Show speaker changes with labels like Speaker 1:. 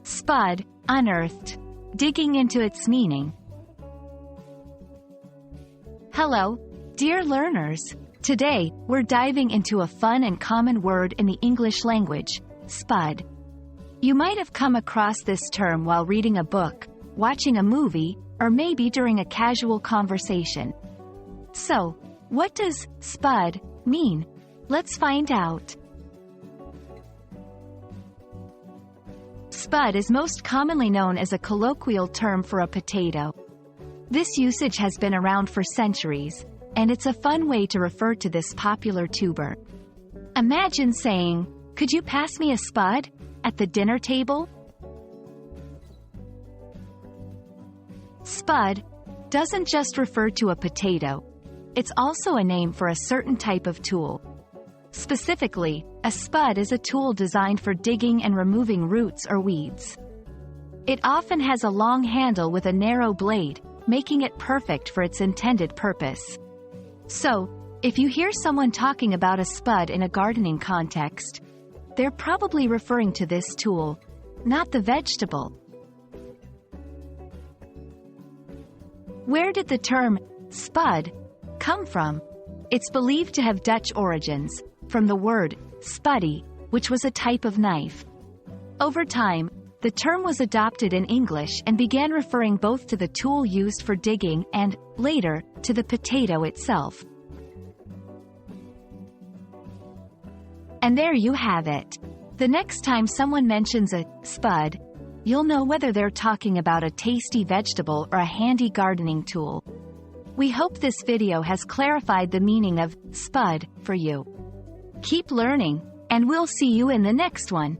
Speaker 1: Spud, unearthed. Digging into its meaning. Hello, dear learners. Today, we're diving into a fun and common word in the English language, spud. You might have come across this term while reading a book, watching a movie, or maybe during a casual conversation. So, what does spud mean? Let's find out. Spud is most commonly known as a colloquial term for a potato. This usage has been around for centuries, and it's a fun way to refer to this popular tuber. Imagine saying, "Could you pass me a spud?" at the dinner table? Spud doesn't just refer to a potato. It's also a name for a certain type of tool. Specifically, a spud is a tool designed for digging and removing roots or weeds. It often has a long handle with a narrow blade, making it perfect for its intended purpose. So, if you hear someone talking about a spud in a gardening context, they're probably referring to this tool, not the vegetable. Where did the term spud come from? It's believed to have Dutch origins, from the word spuddy, which was a type of knife. Over time, the term was adopted in English and began referring both to the tool used for digging and, later, to the potato itself. And there you have it. The next time someone mentions a spud, you'll know whether they're talking about a tasty vegetable or a handy gardening tool. We hope this video has clarified the meaning of spud for you. Keep learning, and we'll see you in the next one.